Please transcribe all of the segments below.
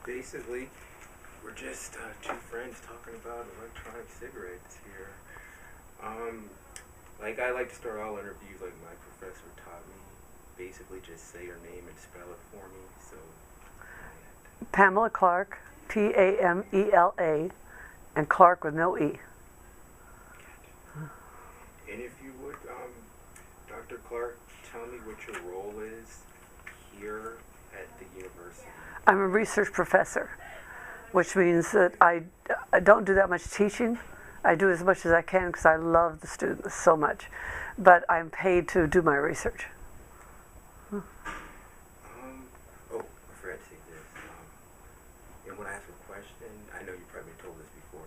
basically, we're just two friends talking about electronic cigarettes here. Like I like to start all interviews like my professor taught me. Basically, just say your name and spell it for me. So, Pamela Clark, Pamela, and Clark with no E. And if you would, Dr. Clark, tell me what your role is here at the university. I'm a research professor, which means that I don't do that much teaching. I do as much as I can because I love the students so much. But I'm paid to do my research. Oh, I forgot to say this. And when I ask a question, I know you probably told this before,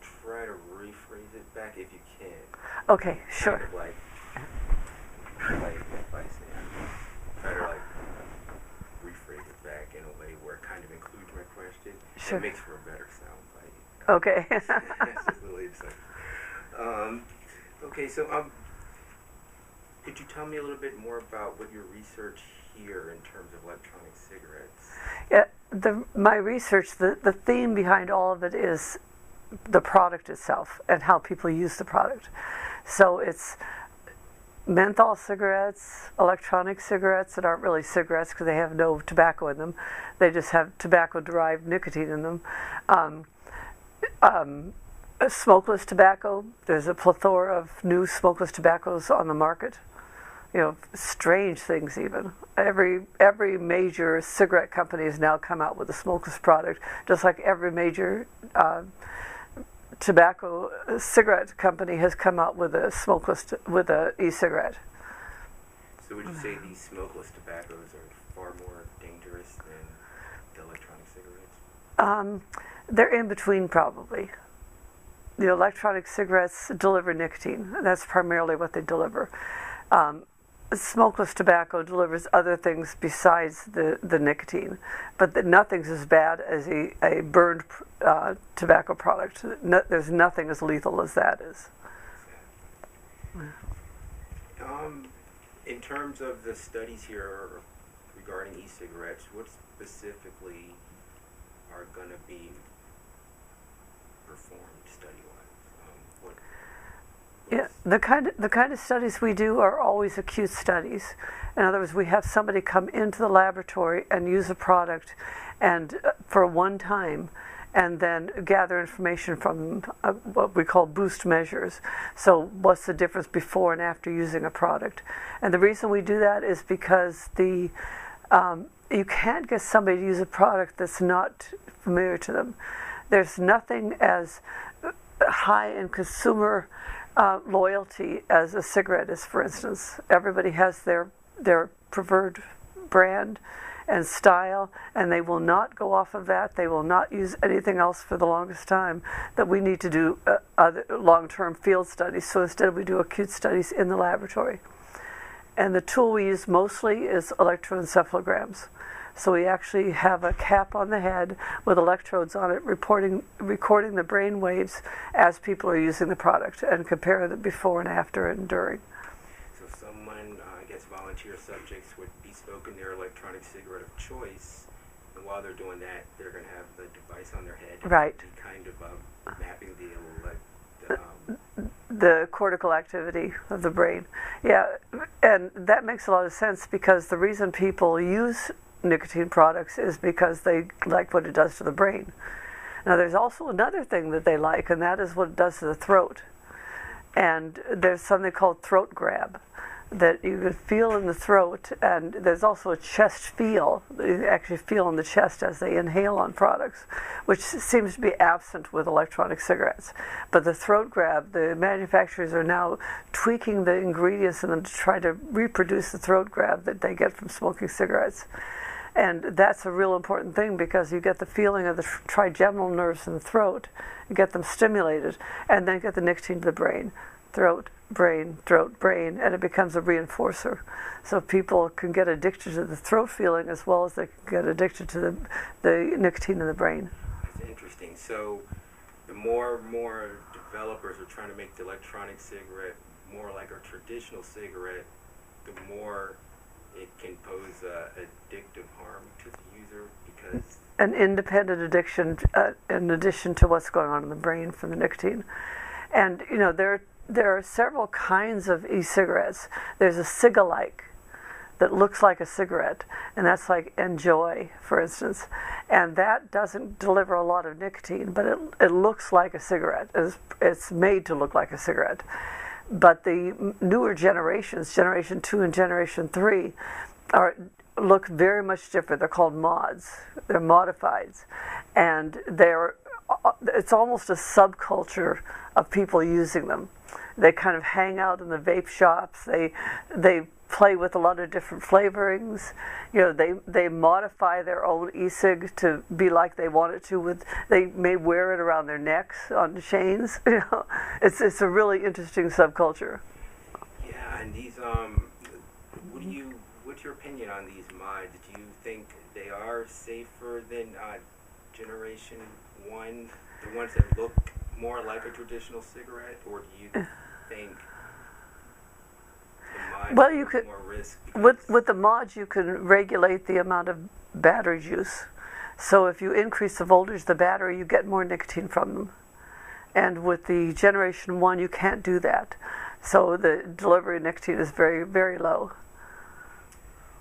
try to rephrase it back if you can. Okay, sure. Kind of like advice, try to rephrase it back in a way where it kind of includes my question. Sure. It makes for a better sound bite. Okay. That's just a little insight. Okay, so could you tell me a little bit more about what your research here in terms of electronic cigarettes? Yeah, my research, the theme behind all of it is the product itself and how people use the product. So it's menthol cigarettes, electronic cigarettes that aren't really cigarettes because they have no tobacco in them. They just have tobacco-derived nicotine in them. Smokeless tobacco. There's a plethora of new smokeless tobaccos on the market. You know, strange things even. Every major cigarette company has now come out with a smokeless product, just like every major tobacco cigarette company has come out with a smokeless with a e-cigarette. So would you say these smokeless tobaccos are far more dangerous than the electronic cigarettes? They're in between probably. The electronic cigarettes deliver nicotine. That's primarily what they deliver. Smokeless tobacco delivers other things besides the nicotine, but nothing's as bad as a burned tobacco product. There's nothing as lethal as that is. In terms of the studies here regarding e-cigarettes, what specifically are going to be performed study-wise? Yeah, the kind of studies we do are always acute studies. In other words, we have somebody come into the laboratory and use a product, and for one time, and then gather information from what we call boost measures. So, what's the difference before and after using a product? And the reason we do that is because you can't get somebody to use a product that's not familiar to them. There's nothing as high in consumer loyalty as a cigarette is, for instance. Everybody has their preferred brand and style, and they will not go off of that. They will not use anything else for the longest time. That we need to do other long-term field studies. So instead we do acute studies in the laboratory. And the tool we use mostly is electroencephalograms. So we actually have a cap on the head with electrodes on it recording the brain waves as people are using the product and compare the before and after and during. So someone, I guess volunteer subjects would be smoking their electronic cigarette of choice, and while they're doing that, they're going to have the device on their head. Right. And kind of mapping the cortical activity of the brain. Yeah, and that makes a lot of sense because the reason people use nicotine products is because they like what it does to the brain. Now there's also another thing that they like, and that is what it does to the throat. And there's something called throat grab that you can feel in the throat, and there's also a chest feel that you actually feel in the chest as they inhale on products, which seems to be absent with electronic cigarettes. But the throat grab, the manufacturers are now tweaking the ingredients in them to try to reproduce the throat grab that they get from smoking cigarettes. And that's a real important thing because you get the feeling of the trigeminal nerves in the throat, you get them stimulated, and then get the nicotine to the brain. Throat, brain, and it becomes a reinforcer. So people can get addicted to the throat feeling as well as they can get addicted to the nicotine in the brain. That's interesting. So the more developers are trying to make the electronic cigarette more like a traditional cigarette, the more it can pose addictive harm to the user because an independent addiction in addition to what's going on in the brain from the nicotine. And you know, there are several kinds of e-cigarettes. There's a cig-alike that looks like a cigarette, and that's like Enjoy, for instance. And that doesn't deliver a lot of nicotine, but it looks like a cigarette. It's made to look like a cigarette. But the newer generations, Generation 2 and Generation 3, look very much different. They're called mods. They're modifieds. And it's almost a subculture of people using them. They kind of hang out in the vape shops. They play with a lot of different flavorings. You know, they modify their own e-cig to be like they want it to. They may wear it around their necks on chains. You know, it's a really interesting subculture. Yeah, and these what's your opinion on these mods? Do you think they are safer than Generation 1, the ones that look more like a traditional cigarette, or do you think the mods you could, more risk? With the mods, you can regulate the amount of battery juice. So if you increase the voltage of the battery, you get more nicotine from them. And with the Generation 1, you can't do that. So the delivery of nicotine is very, very low.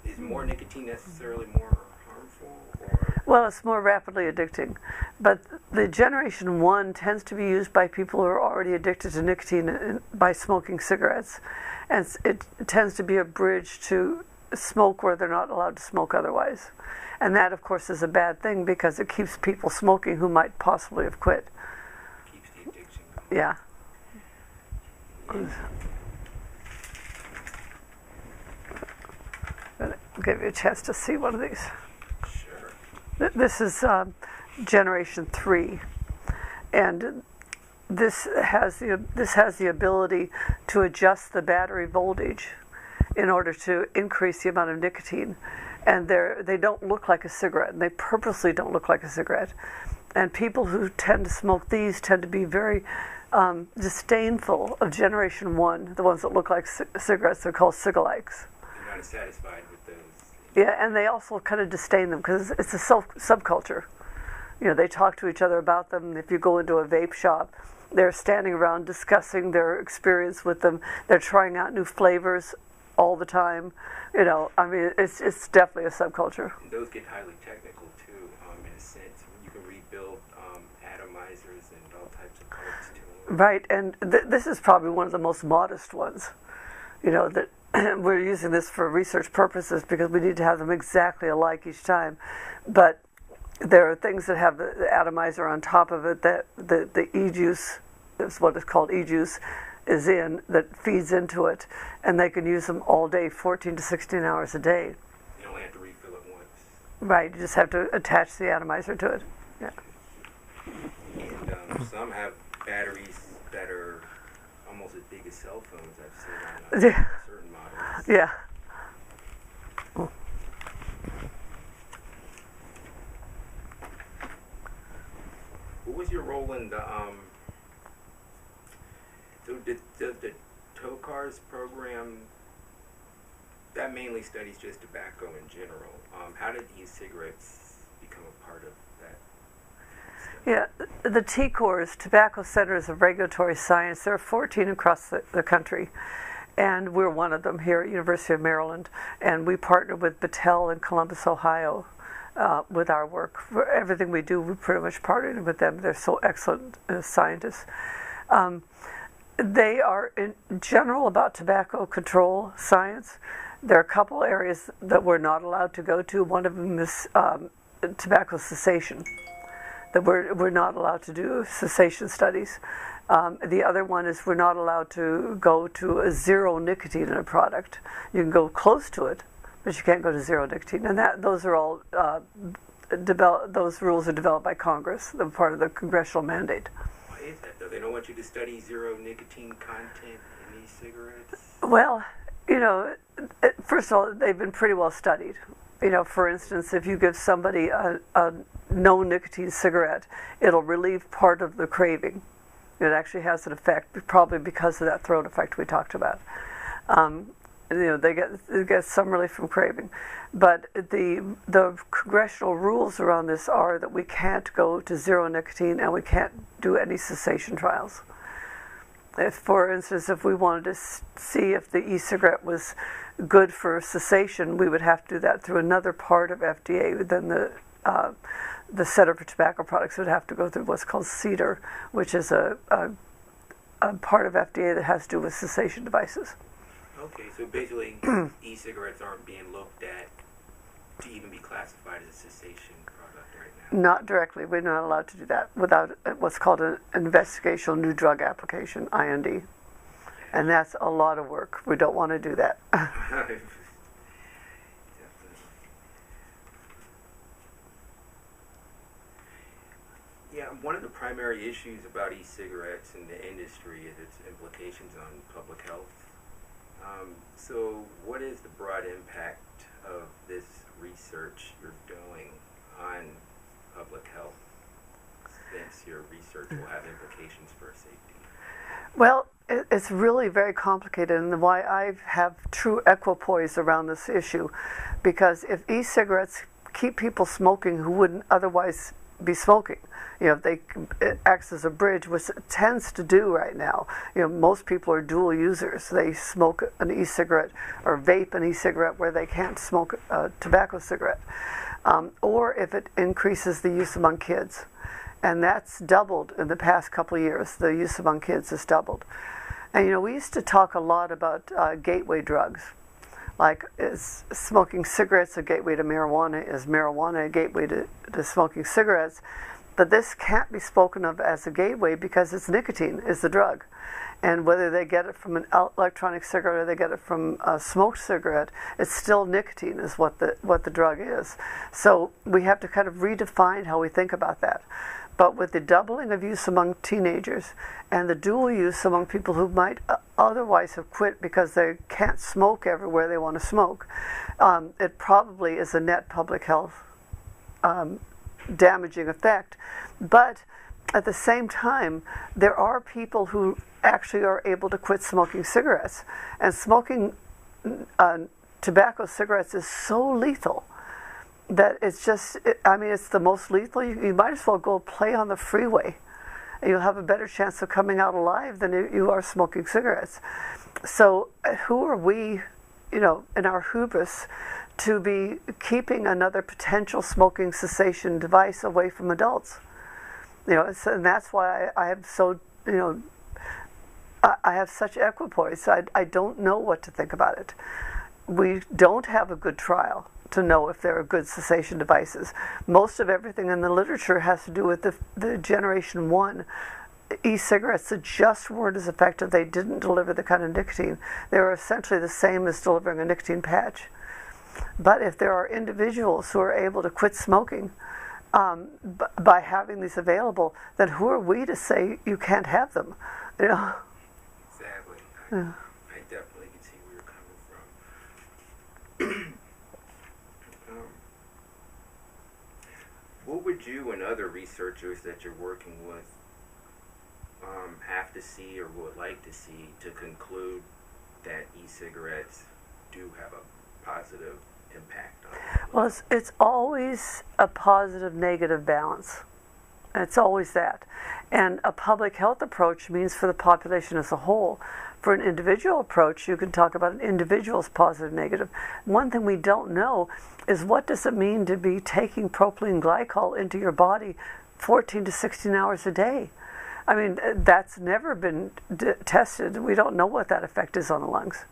Is more nicotine necessarily more harmful? Or? Well, it's more rapidly addicting. But the Generation 1 tends to be used by people who are already addicted to nicotine by smoking cigarettes. And it tends to be a bridge to smoke where they're not allowed to smoke otherwise. And that, of course, is a bad thing because it keeps people smoking who might possibly have quit. Keeps the addiction going. Yeah. I'll give you a chance to see one of these. Sure. This is Generation 3, and this has the ability to adjust the battery voltage in order to increase the amount of nicotine. And they don't look like a cigarette, and they purposely don't look like a cigarette. And people who tend to smoke these tend to be very disdainful of Generation 1, the ones that look like cigarettes. They're called cig-alikes. They're not satisfied with those. Yeah, and they also kind of disdain them because it's a subculture. You know, they talk to each other about them. If you go into a vape shop, they're standing around discussing their experience with them. They're trying out new flavors all the time. You know, I mean, it's definitely a subculture. And those get highly technical too, in a sense. You can rebuild atomizers and all types of parts to them. Right, and this is probably one of the most modest ones. You know, that we're using this for research purposes because we need to have them exactly alike each time. But there are things that have the atomizer on top of it that the e-juice, is what is called e-juice, is in, that feeds into it. And they can use them all day, 14 to 16 hours a day. You only have to refill it once. Right, you just have to attach the atomizer to it. Yeah. And some have batteries that are almost as big as cell phones, I've seen on certain models. Yeah. What was your role in the the TOCARS program? That mainly studies just tobacco in general. How did e-cigarettes become a part of that study? Yeah, the TCORS, Tobacco Centers of Regulatory Science, there are 14 across the country. And we're one of them here at University of Maryland. And we partner with Battelle in Columbus, Ohio, with our work. For everything we do, we pretty much partner with them. They're so excellent scientists. They are in general about tobacco control science. There are a couple areas that we're not allowed to go to. One of them is tobacco cessation, that we're not allowed to do cessation studies. The other one is we're not allowed to go to a zero nicotine in a product. You can go close to it, but you can't go to zero nicotine. And those are all those rules are developed by Congress. They're part of the congressional mandate. Why is that though? They don't want you to study zero nicotine content in e-cigarettes? Well, you know, first of all, they've been pretty well studied. You know, for instance, if you give somebody a no nicotine cigarette, it'll relieve part of the craving. It actually has an effect, probably because of that throat effect we talked about. they get some relief from craving. But the congressional rules around this are that we can't go to zero nicotine and we can't do any cessation trials. If, for instance, if we wanted to see if the e-cigarette was good for cessation, we would have to do that through another part of FDA than the Center for Tobacco Products would have to go through what's called CEDAR, which is a part of FDA that has to do with cessation devices. Okay, so basically e-cigarettes aren't being looked at to even be classified as a cessation product right now? Not directly. We're not allowed to do that without what's called an investigational new drug application, IND. And that's a lot of work. We don't want to do that. Yeah, one of the primary issues about e-cigarettes in the industry is its implications on public health. So what is the broad impact of this research you're doing on public health, since your research will have implications for safety? Well, it's really very complicated, and why I have true equipoise around this issue, because if e-cigarettes keep people smoking who wouldn't otherwise be smoking, it acts as a bridge, which it tends to do right now. Most people are dual users. They smoke an e-cigarette or vape an e-cigarette where they can't smoke a tobacco cigarette. Or if it increases the use among kids. And that's doubled in the past couple of years. The use among kids has doubled. And we used to talk a lot about gateway drugs. Like, is smoking cigarettes a gateway to marijuana? Is marijuana a gateway to smoking cigarettes? But this can't be spoken of as a gateway because it's nicotine is the drug. And whether they get it from an electronic cigarette or they get it from a smoked cigarette, it's still nicotine is what the drug is. So we have to kind of redefine how we think about that. But with the doubling of use among teenagers and the dual use among people who might otherwise have quit because they can't smoke everywhere they want to smoke, it probably is a net public health damaging effect. But at the same time, there are people who actually are able to quit smoking cigarettes. And smoking tobacco cigarettes is so lethal that it's just, it's the most lethal. You might as well go play on the freeway. You'll have a better chance of coming out alive than you are smoking cigarettes. So who are we, in our hubris, to be keeping another potential smoking cessation device away from adults? And that's why I have so, I have such equipoise. I don't know what to think about it. We don't have a good trial to know if there are good cessation devices. Most of everything in the literature has to do with the Generation 1 e-cigarettes that just weren't as effective. They didn't deliver the kind of nicotine. They were essentially the same as delivering a nicotine patch. But if there are individuals who are able to quit smoking by having these available, then who are we to say you can't have them? Exactly. I definitely can see where you're coming from. What would you and other researchers that you're working with have to see or would like to see to conclude that e-cigarettes do have a positive impact on it? Well, it's always a positive-negative balance. It's always that. And a public health approach means for the population as a whole. For an individual approach, you can talk about an individual's positive, negative. One thing we don't know is what does it mean to be taking propylene glycol into your body 14 to 16 hours a day? That's never been tested. We don't know what that effect is on the lungs.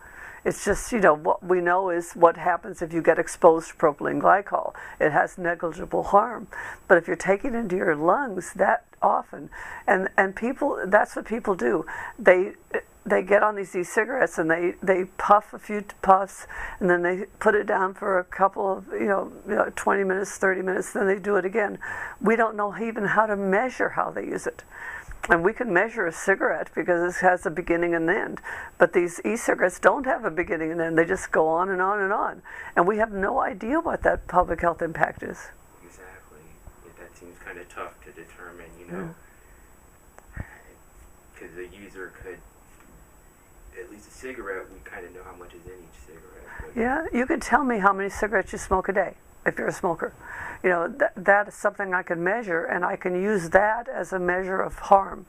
It's just, what we know is what happens if you get exposed to propylene glycol. It has negligible harm. But if you're taking it into your lungs that often, and people, that's what people do. They get on these e-cigarettes and they puff a few puffs and then they put it down for a couple of, 20 minutes, 30 minutes, then they do it again. We don't know even how to measure how they use it. And we can measure a cigarette because it has a beginning and end. But these e-cigarettes don't have a beginning and end. They just go on and on and on. And we have no idea what that public health impact is. Exactly. That seems kind of tough to determine, because the user could at least a cigarette, we kind of know how much is in each cigarette. But Yeah, you can tell me how many cigarettes you smoke a day if you're a smoker. You know, that is something I can measure, and I can use that as a measure of harm.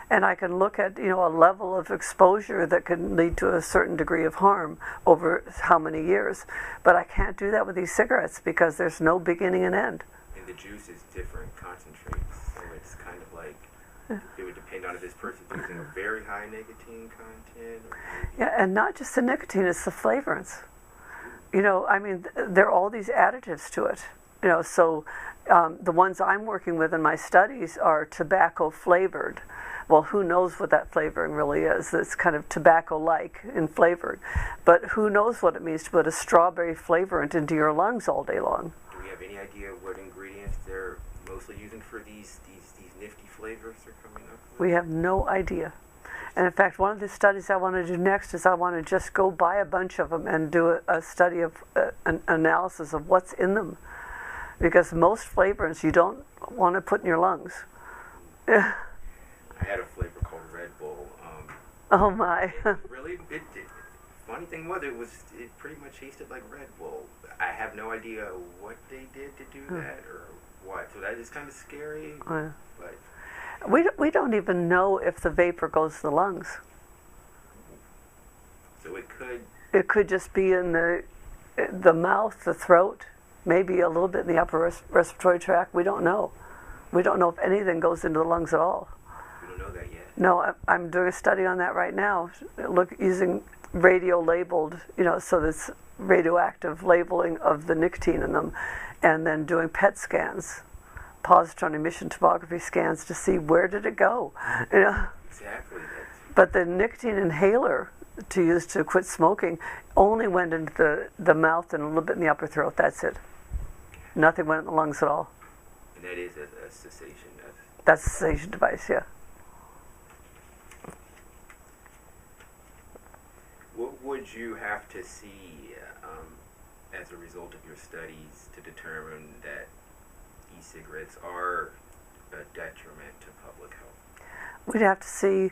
And I can look at, you know, a level of exposure that can lead to a certain degree of harm over how many years. But I can't do that with these cigarettes because there's no beginning and end. and the juice is different concentrates, so it's kind of like it would depend on if this person's using a very high nicotine content. Or Yeah, and not just the nicotine, it's the flavorants. You know, I mean, there are all these additives to it. You know, so the ones I'm working with in my studies are tobacco flavored. Well, who knows what that flavoring really is? It's kind of tobacco-like in flavored. But who knows what it means to put a strawberry flavorant into your lungs all day long? do we have any idea what ingredients they're mostly using for these nifty flavors they're coming up with? We have no idea. And in fact, one of the studies I want to do next is I want to just go buy a bunch of them and do a study of an analysis of what's in them. Because most flavorants you don't want to put in your lungs. I had a flavor called Red Bull. Oh my. Really, funny thing was, it pretty much tasted like Red Bull. I have no idea what they did to do that or what. So that is kind of scary. But We don't even know if the vapor goes to the lungs. so it could. It could just be in the mouth, the throat, maybe a little bit in the upper respiratory tract. We don't know. We don't know if anything goes into the lungs at all. We don't know that yet. No, I'm doing a study on that right now. Look, using radio-labeled, you know, so this radioactive labeling of the nicotine in them, and then doing PET scans, positron emission tomography scans, to see where did it go, you know. Exactly. That's, But the nicotine inhaler to use to quit smoking only went into the mouth and a little bit in the upper throat. That's it. Nothing went in the lungs at all. and that is a cessation. That's a cessation device, yeah. What would you have to see as a result of your studies to determine that e-cigarettes are a detriment to public health? We'd have to see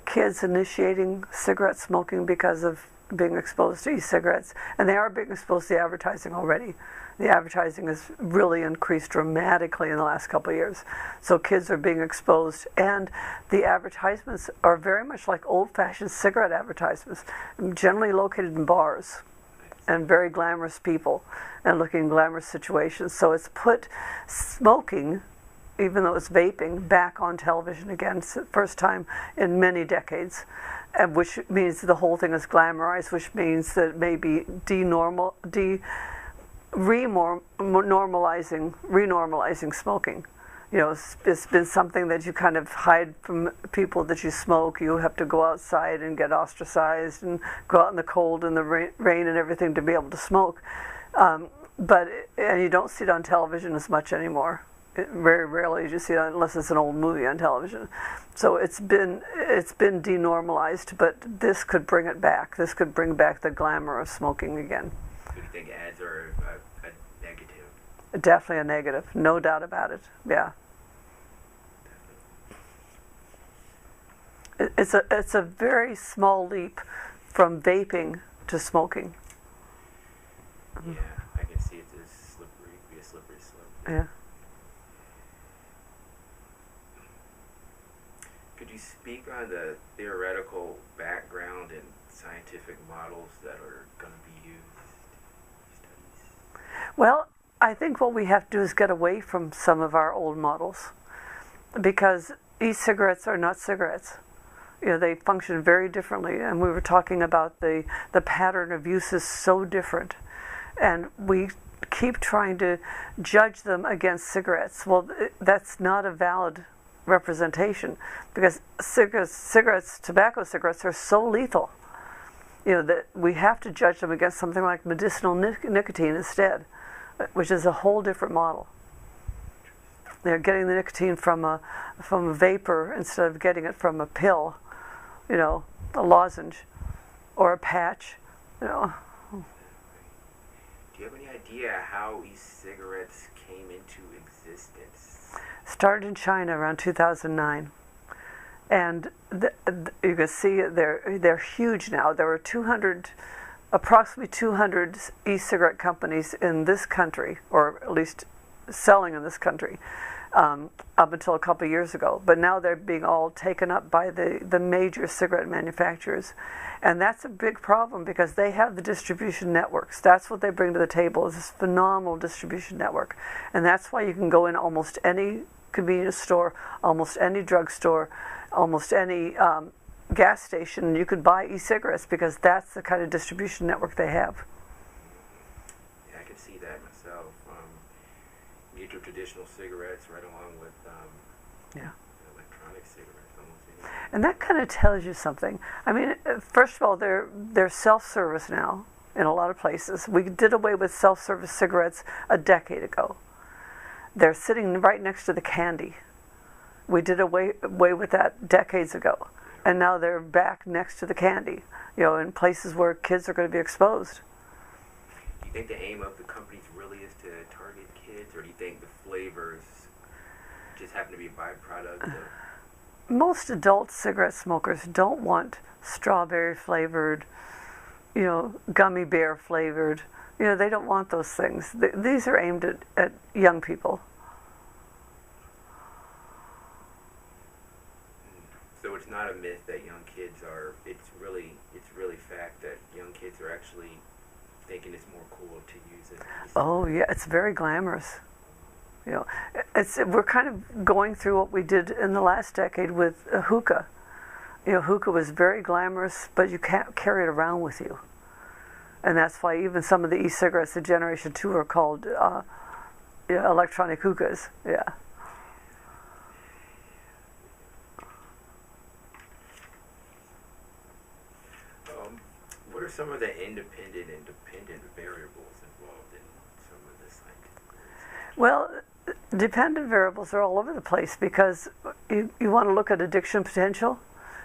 kids initiating cigarette smoking because of being exposed to e-cigarettes, and they are being exposed to the advertising already. The advertising has really increased dramatically in the last couple of years. So kids are being exposed, and the advertisements are very much like old-fashioned cigarette advertisements, generally located in bars and very glamorous people and looking glamorous situations. So it's put smoking, even though it's vaping, back on television again. It's the first time in many decades, and which means the whole thing is glamorized, which means that it may be renormalizing smoking. You know, it's been something that you kind of hide from people that you smoke. You have to go outside and get ostracized and go out in the cold and the rain and everything to be able to smoke. And you don't see it on television as much anymore. Very rarely do you see it unless it's an old movie on television. So it's been denormalized, but this could bring it back. This could bring back the glamour of smoking again. Do you think ads are a negative? Definitely a negative, no doubt about it. Yeah. It's a very small leap from vaping to smoking. Yeah, I can see it's be a slippery slope. Yeah. Could you speak on the theoretical background and scientific models that are going to be used in studies? Well, I think what we have to do is get away from some of our old models, because e-cigarettes are not cigarettes. You know, they function very differently, and we were talking about the pattern of use is so different, and we keep trying to judge them against cigarettes. Well, that's not a valid representation, because tobacco cigarettes are so lethal, you know, that we have to judge them against something like medicinal nicotine instead, which is a whole different model. They're getting the nicotine from a vapor instead of getting it from a pill, you know, a lozenge or a patch, you know. Do you have any idea how e-cigarettes came into existence? Started in China around 2009, And you can see they're huge now. There are approximately 200 e-cigarette companies in this country, or at least selling in this country, up until a couple of years ago. But now they're being all taken up by the major cigarette manufacturers. And that's a big problem because they have the distribution networks. That's what they bring to the table, is this phenomenal distribution network. And that's why you can go in almost any convenience store, almost any drugstore, almost any gas station, you could buy e-cigarettes because that's the kind of distribution network they have. Yeah, I can see that myself. You get your traditional cigarettes right along with electronic cigarettes, almost anything. And that kind of tells you something. I mean, first of all, they're self-service now in a lot of places. We did away with self-service cigarettes a decade ago. They're sitting right next to the candy. We did away with that decades ago. And now they're back next to the candy, in places where kids are going to be exposed. Do you think the aim of the companies really is to target kids, or do you think the flavors just happen to be a byproduct of... Most adult cigarette smokers don't want strawberry flavored, gummy bear flavored. They don't want those things. These are aimed at young people. So it's not a myth that young kids are. It's really fact that young kids are actually thinking it's more cool to use it. Oh yeah, it's very glamorous. We're kind of going through what we did in the last decade with hookah. Hookah was very glamorous, but you can't carry it around with you. And that's why even some of the e-cigarettes, the Generation 2, are called electronic hookahs. Yeah. What are some of the independent and dependent variables involved in some of this scientific research? Well, dependent variables are all over the place because you want to look at addiction potential,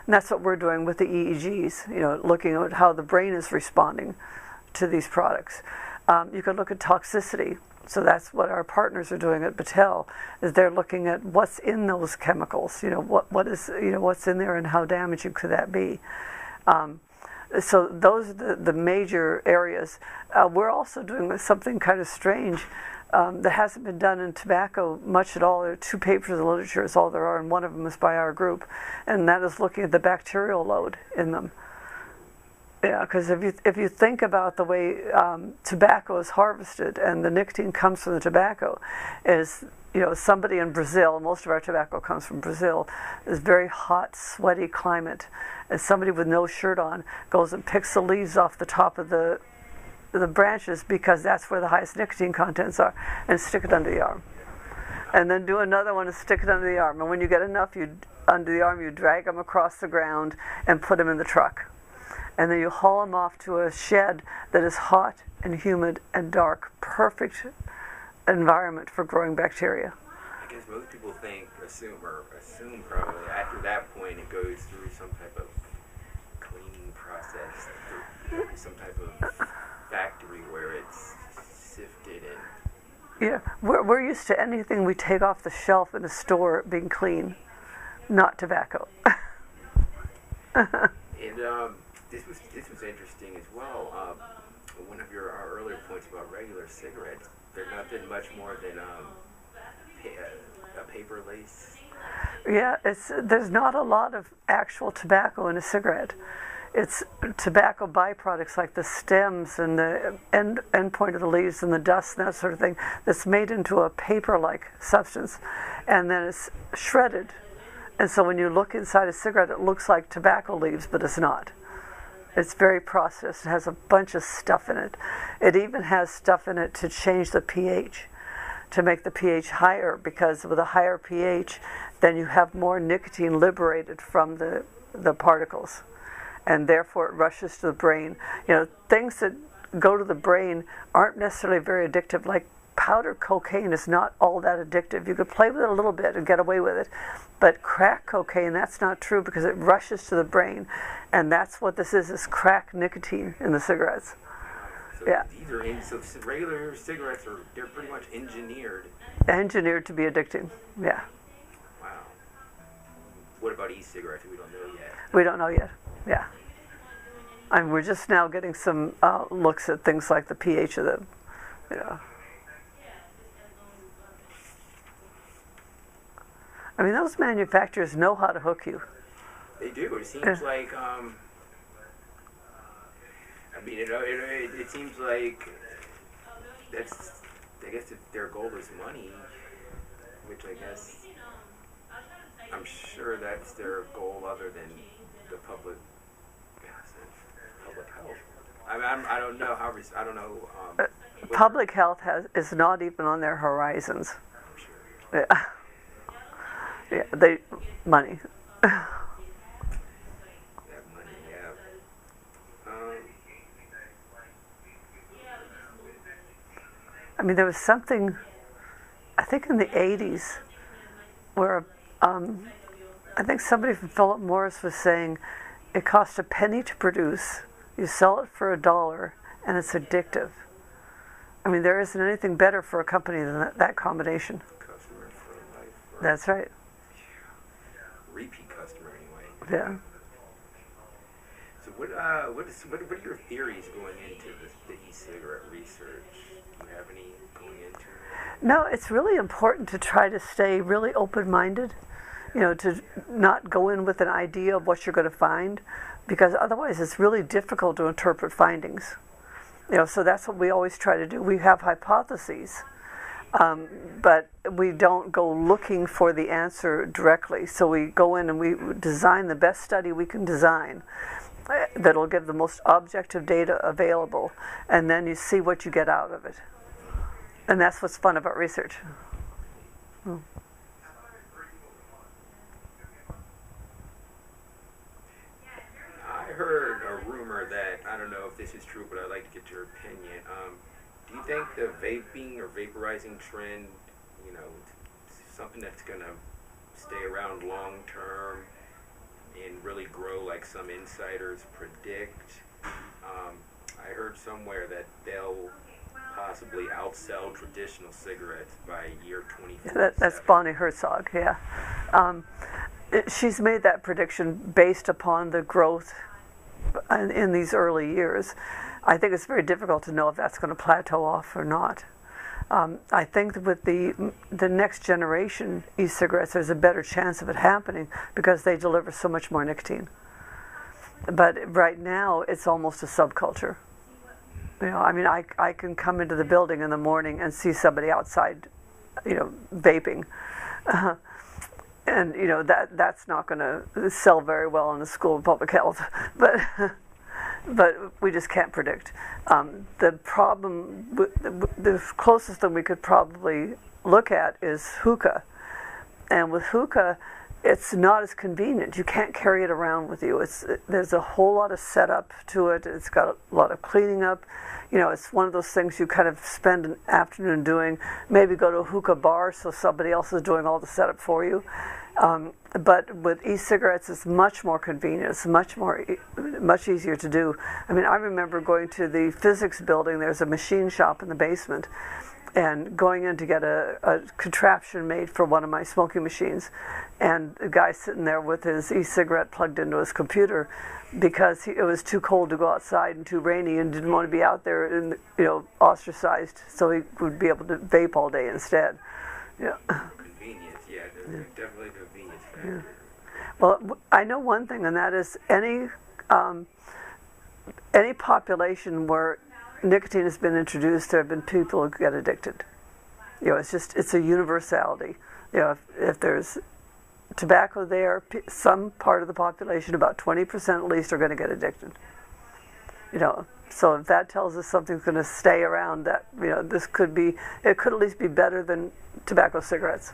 and that's what we're doing with the EEGs, looking at how the brain is responding to these products. You could look at toxicity. So that's what our partners are doing at Battelle, is they're looking at what's in those chemicals, what is, what's in there and how damaging could that be. So those are the major areas. We're also doing something kind of strange that hasn't been done in tobacco much at all. There are 2 papers in the literature is all there are, and one of them is by our group, and that is looking at the bacterial load in them. Yeah, because if you think about the way tobacco is harvested and the nicotine comes from the tobacco, is somebody in Brazil, most of our tobacco comes from Brazil, is very hot, sweaty climate, and somebody with no shirt on goes and picks the leaves off the top of the branches because that's where the highest nicotine contents are, and stick it under the arm, and then do another one and stick it under the arm, and when you get enough under the arm, you drag them across the ground and put them in the truck. And then you haul them off to a shed that is hot and humid and dark. Perfect environment for growing bacteria. I guess most people assume probably after that point it goes through some type of cleaning process, some type of factory where it's sifted and... Yeah, we're used to anything we take off the shelf in a store being clean, not tobacco. And this was interesting as well. One of our earlier points about regular cigarettes, they're nothing much more than a paper lace. Yeah, there's not a lot of actual tobacco in a cigarette. It's tobacco byproducts like the stems and the end point of the leaves and the dust and that sort of thing that's made into a paper-like substance, and then it's shredded. And so when you look inside a cigarette, it looks like tobacco leaves, but it's not. It's very processed. It has a bunch of stuff in it. It even has stuff in it to change the pH, to make the pH higher, because with a higher pH, then you have more nicotine liberated from the particles, and therefore it rushes to the brain. Things that go to the brain aren't necessarily very addictive, like powder cocaine is not all that addictive. You could play with it a little bit and get away with it. But crack cocaine, that's not true because it rushes to the brain. And that's what this is crack nicotine in the cigarettes. So yeah. So regular cigarettes they're pretty much engineered. Engineered to be addicting, yeah. Wow. What about about e-cigarettes, we don't know yet. We don't know yet. Yeah. And we're just now getting some looks at things like the pH of the, you know. I mean, those manufacturers know how to hook you. They do. It seems like, I mean, it seems like that's, I guess if their goal is money, which I guess, I'm sure that's their goal other than the public health. I mean, I don't know how, I don't know. Public health is not even on their horizons. I'm sure. Yeah. Yeah, money. Yeah, money, yeah. I mean, there was something, I think in the 80s, where I think somebody from Philip Morris was saying it costs a penny to produce, you sell it for $1, and it's addictive. I mean, there isn't anything better for a company than that combination. Customer for life. Right? That's right. Repeat customer anyway. Yeah. So what are your theories going into the e-cigarette research? Do you have any going into it? No, it's really important to try to stay really open-minded, you know, to not go in with an idea of what you're going to find, because otherwise it's really difficult to interpret findings. You know, so that's what we always try to do. We have hypotheses, but we don't go looking for the answer directly. So we go in and we design the best study we can design that'll give the most objective data available, and then you see what you get out of it. And that's what's fun about research. Hmm. I heard a rumor that, I don't know if this is true, but I'd like to get your opinion. Do you think the vaping or vaporizing trend, you know, something that's going to stay around long term and really grow like some insiders predict? I heard somewhere that they'll possibly outsell traditional cigarettes by year 2047. That's Bonnie Herzog, yeah. She's made that prediction based upon the growth in these early years. I think it's very difficult to know if that's going to plateau off or not. I think that with the next generation e-cigarettes, there's a better chance of it happening because they deliver so much more nicotine. But right now, it's almost a subculture. You know, I mean, I can come into the building in the morning and see somebody outside, you know, vaping. And, you know, that's not going to sell very well in the School of Public Health. But we just can't predict. The problem, the closest thing we could probably look at is hookah. And with hookah, it's not as convenient. You can't carry it around with you. There's a whole lot of setup to it. It's got a lot of cleaning up. You know, it's one of those things you kind of spend an afternoon doing. Maybe go to a hookah bar so somebody else is doing all the setup for you. But with e-cigarettes, it's much more convenient. It's much easier to do. I mean, I remember going to the physics building. There's a machine shop in the basement, and going in to get a contraption made for one of my smoking machines, and the guy sitting there with his e-cigarette plugged into his computer because it was too cold to go outside and too rainy, and didn't want to be out there and, you know, ostracized, so he would be able to vape all day instead. Yeah. Convenience, yeah, there's definitely a convenience factor. Yeah. Well, I know one thing, and that is any population where nicotine has been introduced, there have been people who get addicted. You know, it's a universality. You know, if there's tobacco there, some part of the population, about 20% at least, are going to get addicted. You know, so if that tells us something's going to stay around, that, you know, it could at least be better than tobacco cigarettes.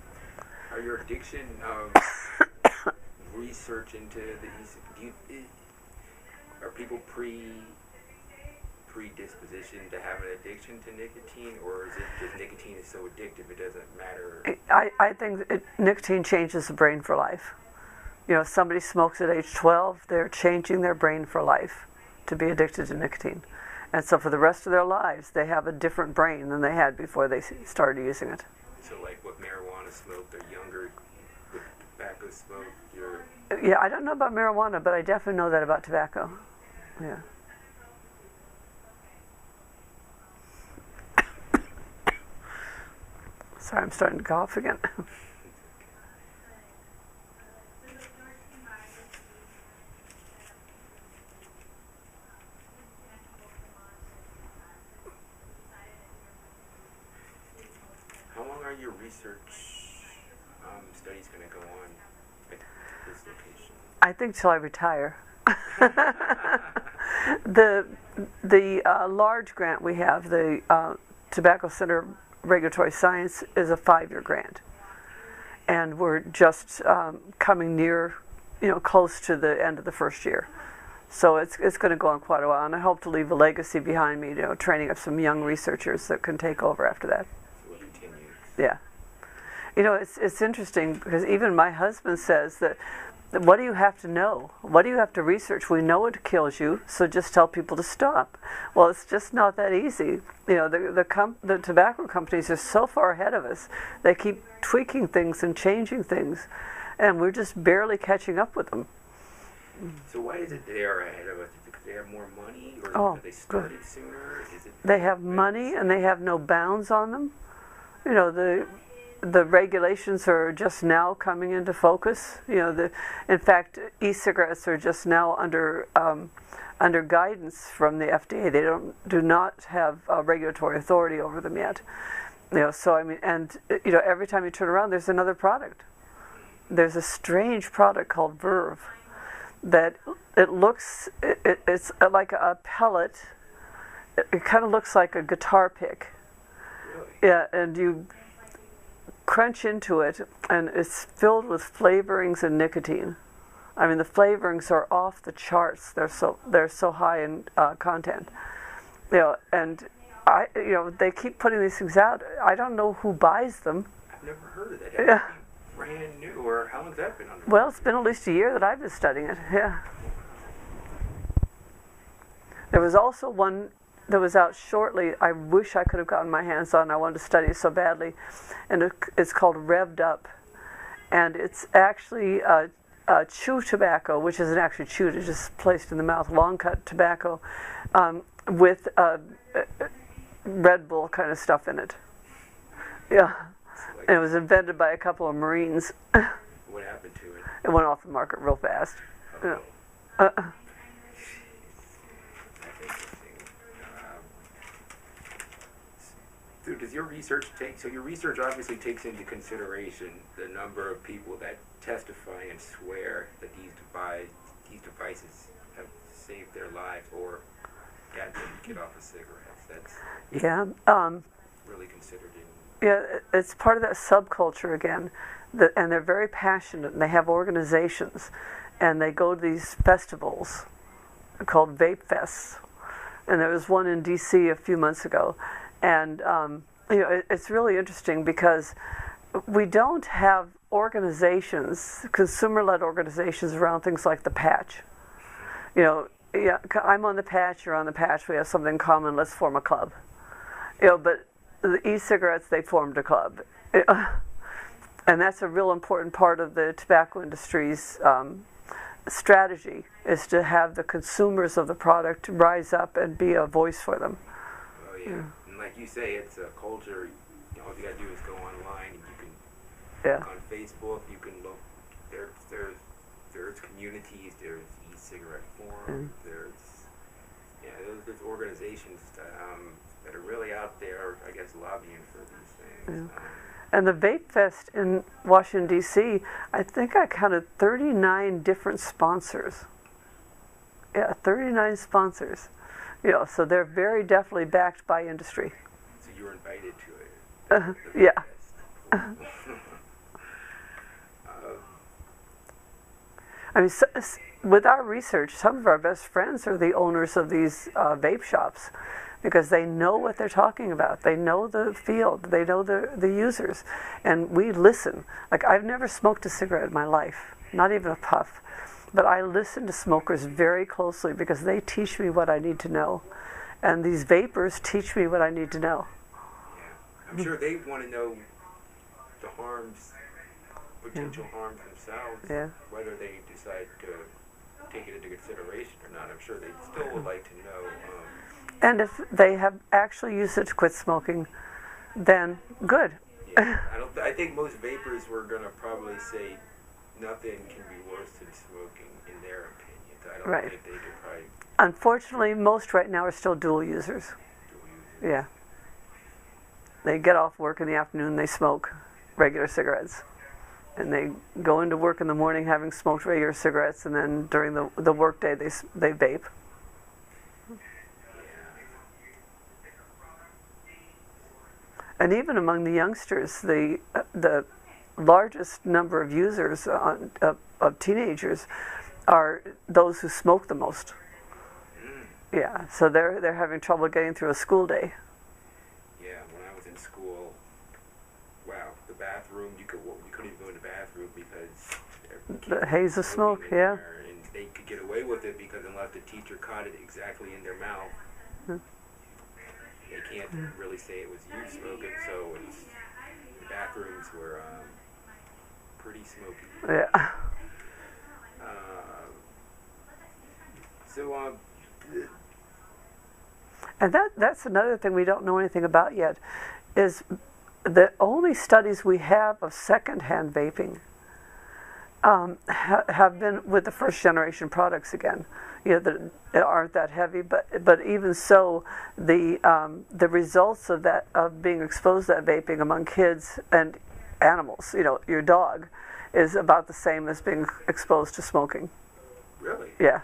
Are your addiction research into are people predispositioned to have an addiction to nicotine, or is it just nicotine is so addictive it doesn't matter? I think nicotine changes the brain for life. You know, if somebody smokes at age 12, they're changing their brain for life to be addicted to nicotine. And so for the rest of their lives, they have a different brain than they had before they started using it. So like with marijuana smoke, they're younger. With tobacco smoke, you're... Yeah, I don't know about marijuana, but I definitely know that about tobacco. Yeah. Sorry, I'm starting to cough again. How long are your research studies going to go on at this location? I think till I retire. The large grant we have, the Tobacco Center Regulatory Science, is a 5-year grant, and we're just coming near, close to the end of the first year. So it's going to go on quite a while, and I hope to leave a legacy behind me, training up some young researchers that can take over after that. So it continues. Yeah. It's interesting because even my husband says that, what do you have to know? What do you have to research? We know it kills you, so just tell people to stop. Well, it's just not that easy. The tobacco companies are so far ahead of us. They keep tweaking things and changing things, and we're just barely catching up with them. So why is it they are ahead of us? Is it because they have more money, or have they started sooner? Is it they have money and they have no bounds on them. The regulations are just now coming into focus. In fact, e-cigarettes are just now under guidance from the FDA. They do not have regulatory authority over them yet. So I mean, and every time you turn around, there's another product. There's a strange product called Verve that it's like a pellet. It kind of looks like a guitar pick. Really? Yeah, and you crunch into it, and it's filled with flavorings and nicotine. I mean, the flavorings are off the charts. They're so high in content. And they keep putting these things out. I don't know who buys them. I've never heard of that. Yeah. That must be brand new, or how long's that been under? Well, it's been at least a year that I've been studying it. Yeah. There was also one that was out shortly. I wish I could have gotten my hands on. I wanted to study it so badly, and it's called Revved Up, and it's actually chew tobacco, which isn't actually chewed; it's just placed in the mouth, long cut tobacco, with Red Bull kind of stuff in it. Yeah, and it was invented by a couple of Marines. What happened to it? It went off the market real fast. Oh. Yeah. So does your research your research obviously takes into consideration the number of people that testify and swear that these devices have saved their lives or got them to get off of cigarettes. That's really considered in... Yeah, it's part of that subculture again, and they're very passionate, and they have organizations, and they go to these festivals called Vape Fests, and there was one in D.C. a few months ago. And it's really interesting because we don't have organizations, consumer-led organizations around things like the patch. I'm on the patch, you're on the patch, we have something in common, let's form a club. But the e-cigarettes, they formed a club. And that's a real important part of the tobacco industry's strategy, is to have the consumers of the product rise up and be a voice for them. Oh, yeah. Like you say, it's a culture. All you gotta do is go online, and you can on Facebook. You can look. There's communities. There's e-cigarette forums. There's organizations that are really out there, I guess, lobbying for these things. Yeah. And the Vape Fest in Washington D.C., I think I counted 39 different sponsors. Yeah, 39 sponsors. So they're very definitely backed by industry. So you were invited to it? Yeah. I mean, with our research, some of our best friends are the owners of these vape shops, because they know what they're talking about. They know the field. They know the users. And we listen. Like, I've never smoked a cigarette in my life, not even a puff. But I listen to smokers very closely because they teach me what I need to know. And these vapors teach me what I need to know. Yeah. I'm sure they want to know the harms potential harms themselves, Yeah. whether they decide to take it into consideration or not. I'm sure they still would like to know. And if they have actually used it to quit smoking, then good. Yeah, I think most vapors were gonna probably say nothing can be worse than smoking in their opinions. I don't Right. think they could probably Unfortunately, most right now are still dual users. do use it. Yeah. They get off work in the afternoon, they smoke regular cigarettes. And they go into work in the morning having smoked regular cigarettes, and then during the work day they vape. And even among the youngsters, the largest number of users of teenagers are those who smoke the most. Yeah, so they're having trouble getting through a school day. Yeah, when I was in school, wow, the bathroom, you couldn't even go in the bathroom because The haze of smoke, smoking in yeah. there, and they could get away with it because unless the teacher caught it exactly in their mouth, they can't really say it was you smoking. So the bathrooms were pretty smoky. Yeah. So And that's another thing we don't know anything about yet, is the only studies we have of secondhand vaping have been with the first generation products again. You know, that aren't that heavy, but even so, the results of being exposed to that vaping among kids and animals, you know, your dog, is about the same as being exposed to smoking. really, Yeah.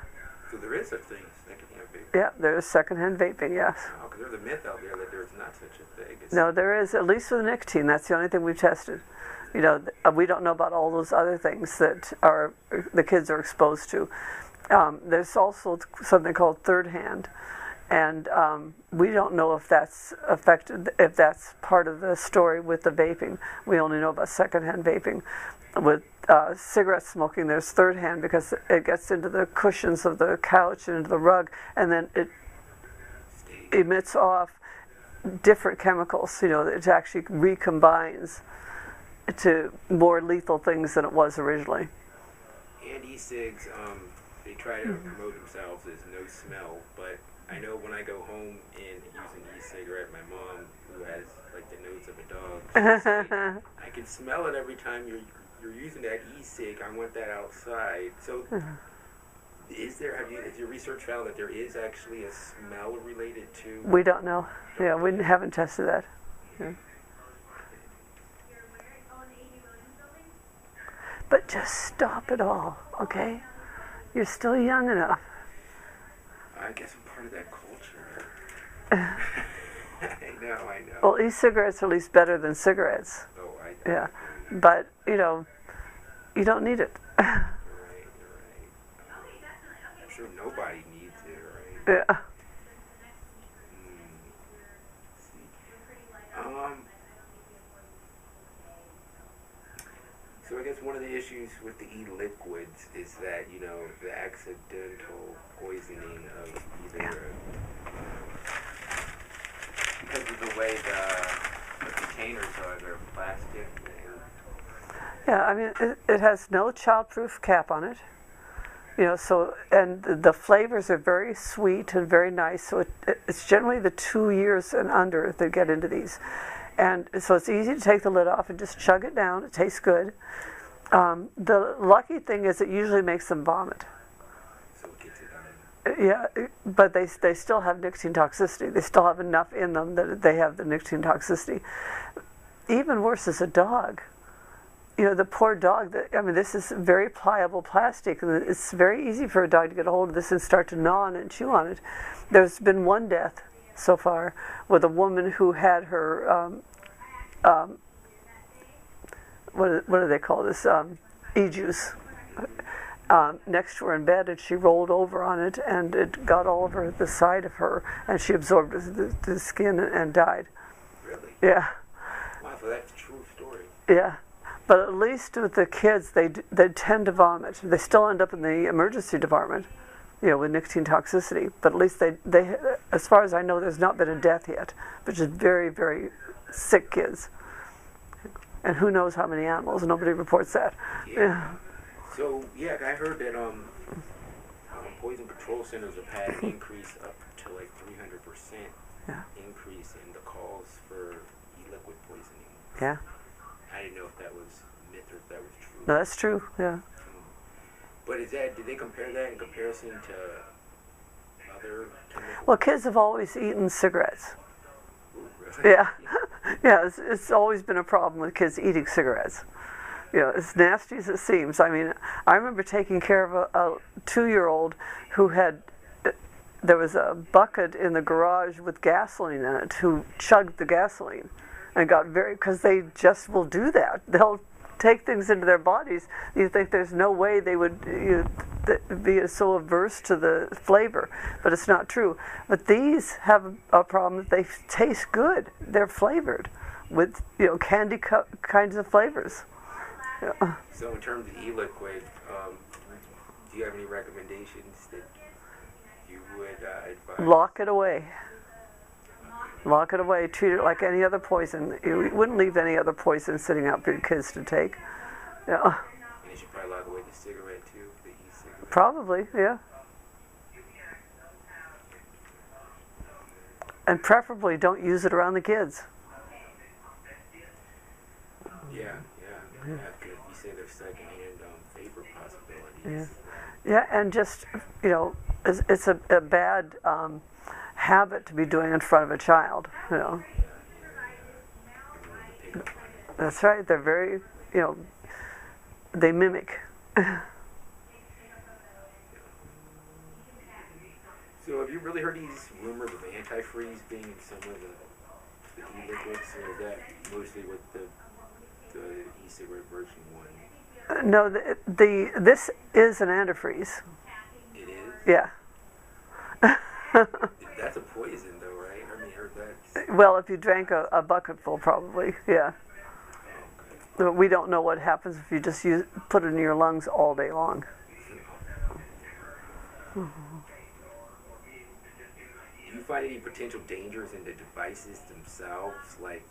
so there is such thing as secondhand vaping. Yeah, there's secondhand vaping, yes. Because there's a myth out there that there's not such a thing. No, there is, at least with nicotine. That's the only thing we've tested. You know, we don't know about all those other things that the kids are exposed to. There's also something called third hand, and we don't know if that's affected, if that's part of the story with the vaping. We only know about secondhand vaping. With cigarette smoking, there's third hand because it gets into the cushions of the couch and into the rug, and then it emits off different chemicals. You know, it actually recombines to more lethal things than it was originally. And e-cigs, they try to promote themselves as no smell, but I know when I go home and use an e-cigarette, my mom, who has like the nose of a dog, she'll say, I can smell it every time you're using that e-cig. I want that outside. So, has your research found that there is actually a smell related to? We don't know. Yeah, we haven't tested that. Yeah. But just stop it all, okay? You're still young enough. I guess I'm part of that culture. I know. Well, e-cigarettes are at least better than cigarettes. Oh, Yeah, but you know, you don't need it. You're right. I'm sure nobody needs it, right? Yeah. So I guess one of the issues with the e-liquids is that, you know, the accidental poisoning of either because of the way the containers are, they're plastic. Yeah, I mean, it has no childproof cap on it. You know, so, and the flavors are very sweet and very nice, so it's generally the 2 years and under that get into these. And so it's easy to take the lid off and just chug it down. It tastes good. The lucky thing is it usually makes them vomit. So it gets it out. Yeah, but they still have nicotine toxicity. They still have enough in them that they have the nicotine toxicity. Even worse is a dog. You know, the poor dog, I mean, this is very pliable plastic, and it's very easy for a dog to get a hold of this and start to gnaw on it and chew on it. There's been one death so far with a woman who had her, what do they call this, e-juice, next to her in bed, and she rolled over on it, and it got all over the side of her, and she absorbed the skin and died. Really? Yeah. Wow, so that's a true story. Yeah. But at least with the kids, they tend to vomit. They still end up in the emergency department, you know, with nicotine toxicity. But at least they, as far as I know, there's not been a death yet, which is very, very sick kids. And who knows how many animals? Nobody reports that. Yeah. So yeah, I heard that poison control centers have had an increase up to like 300% Yeah. increase in the calls for e-liquid poisoning. Yeah. I didn't know if that was myth or if that was true. No, that's true. Yeah. But did they compare that in comparison to other chemicals? Well, kids have always eaten cigarettes. Ooh, really? Yeah. Yeah, it's always been a problem with kids eating cigarettes. You know, as nasty as it seems. I mean, I remember taking care of a 2-year-old who had, there was a bucket in the garage with gasoline in it, who chugged the gasoline and got because they just will do that. They'll take things into their bodies. You think there's no way they would be so averse to the flavor, but it's not true. But these have a problem that they taste good. They're flavored with, you know, candy kinds of flavors. Yeah. So in terms of e-liquid, do you have any recommendations that you would advise? Lock it away. Lock it away. Treat it like any other poison. You wouldn't leave any other poison sitting out for your kids to take. Yeah. And you should probably lock away the cigarette too, the e-cigarette. Probably, yeah. And preferably don't use it around the kids. Yeah. Because you say there's secondhand vapor possibilities. Yeah, and just, you know, it's a bad habit to be doing in front of a child, you know. That's right, they're very, you know, they mimic. So have you really heard these rumors of antifreeze being in some of the e-liquids, or is that mostly with the e-cigarette version 1? No, this is an antifreeze. It is? Yeah. That's a poison though, right? I mean, heard that. Well, if you drank a bucketful, probably, yeah. Okay. We don't know what happens if you just put it in your lungs all day long. Do you find any potential dangers in the devices themselves, like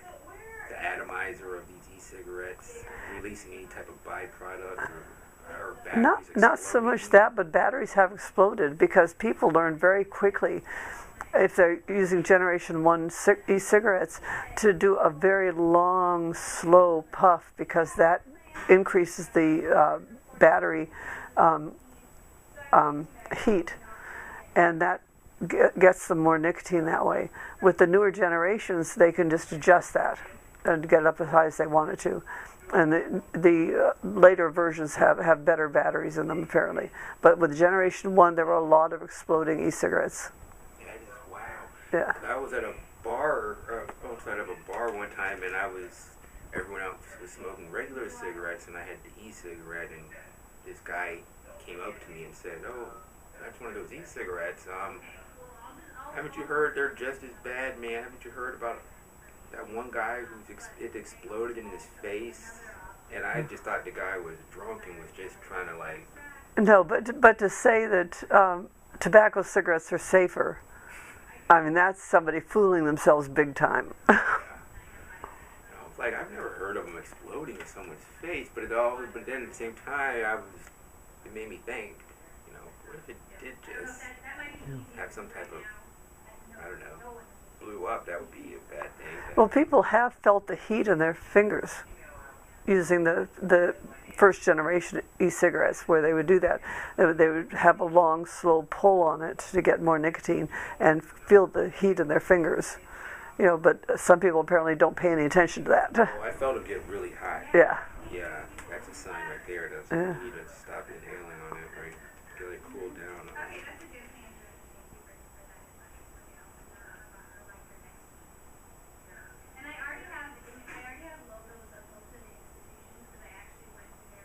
the atomizer of these e-cigarettes releasing any type of byproduct or batteries Not so much that, but batteries have exploded because people learn very quickly, if they're using Generation 1 e-cigarettes, to do a very long, slow puff, because that increases the battery heat, and that gets them more nicotine that way. With the newer generations, they can just adjust that and get it up as high as they want it to. And the later versions have better batteries in them, apparently. But with Generation 1, there were a lot of exploding e-cigarettes. That is wow. Yeah. I was at a bar, outside of a bar one time, and everyone else was smoking regular cigarettes, and I had the e-cigarette, and this guy came up to me and said, "Oh, that's one of those e-cigarettes. Haven't you heard they're just as bad, man? Haven't you heard about that one guy it exploded in his face?" And I just thought the guy was drunk and was just trying to like. No, but to say that tobacco cigarettes are safer, I mean, that's somebody fooling themselves big time. Like, I've never heard of them exploding in someone's face, but then at the same time, it made me think, you know, what if it did just have some type of, I don't know, blew up? That would be a bad thing. Well, people have felt the heat in their fingers using the first generation e-cigarettes, where they would do that. They would have a long, slow pull on it to get more nicotine and feel the heat in their fingers. You know, but some people apparently don't pay any attention to that. Oh, I felt it get really hot. Yeah. Yeah, that's a sign right there. That's you need to stop inhaling on it, right? Get it cool down.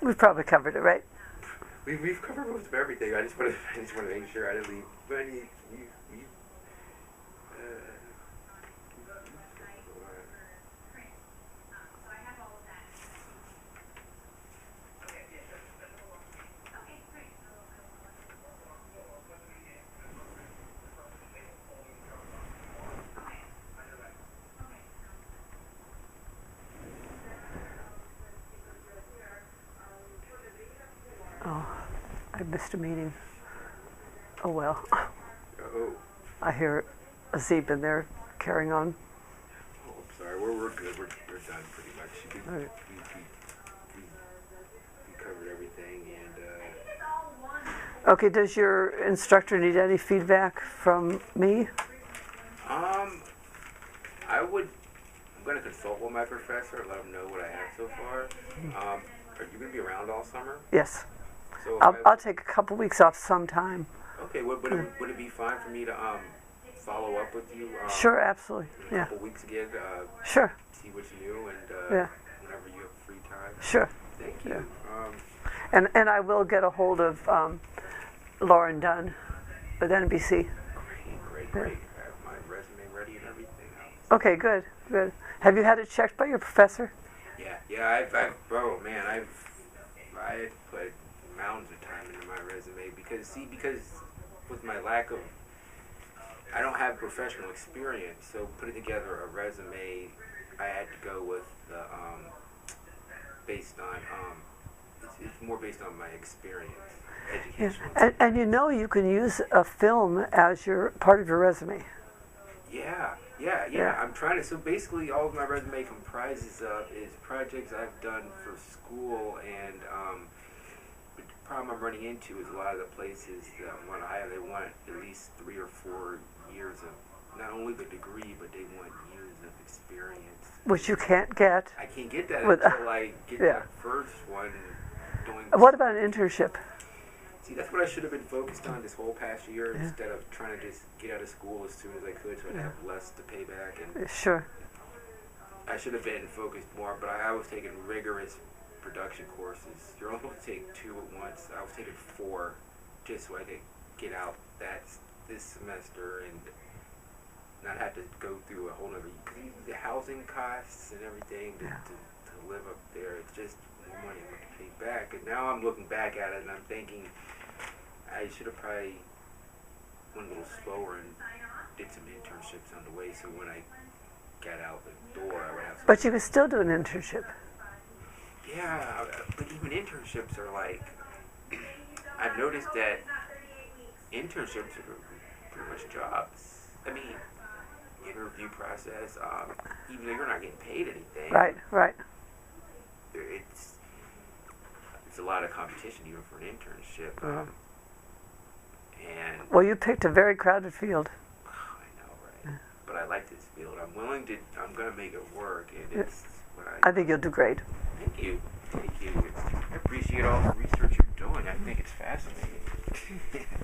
We've probably covered it, right? We've covered most of everything. I just want to make sure I didn't leave any. I missed a meeting. Oh well. Oh, I hear a Zeeb in there carrying on. oh, I'm sorry. We're good. We're done pretty much. All right. We covered everything, and Okay, does your instructor need any feedback from me? I would. I'm going to consult with my professor and let him know what I have so far. Are you going to be around all summer? Yes. So I'll take a couple weeks off sometime. okay. Would it be fine for me to follow up with you? Sure, absolutely. In a Yeah. couple weeks again. Sure. See what you knew, and Yeah. whenever you have free time. Sure. Thank you. Yeah. And I will get a hold of Lauren Dunn with NBC. Great. I have my resume ready and everything. Okay, good. Have you had it checked by your professor? Yeah. I've I put mountains of time into my resume because with my lack of, I don't have professional experience, so putting together a resume, I had to go with the based on it's more based on my experience, educational. Yeah. And you know you can use a film as your part of your resume. Yeah. I'm trying to. So basically, all of my resume comprises of is projects I've done for school, and the problem I'm running into is a lot of the places that want to hire, they want at least 3 or 4 years of not only the degree, but they want years of experience. Which you can't get. I can't get that With- until I get yeah. that first one doing. What about an internship? See, that's what I should have been focused on this whole past year Yeah. instead of trying to just get out of school as soon as I could so I'd have less to pay back. And Sure. I should have been focused more, but I was taking rigorous production courses. You're only supposed to take 2 at once. I was taking 4 just so I could get out this semester and not have to go through a whole other, the housing costs and everything to live up there. It's just more money I'm going to pay back. And now I'm looking back at it and I'm thinking I should have probably went a little slower and did some internships on the way so when I got out the door I would have some. But you can still do an internship. Yeah, but even internships are like, I've noticed that internships are pretty much jobs. I mean, interview process, even though you're not getting paid anything. Right. It's a lot of competition even for an internship. And Well, you picked a very crowded field. I know, right? But I like this field. I'm going to make it work, and it's what I think you'll do great. Thank you. I appreciate all the research you're doing. I think it's fascinating.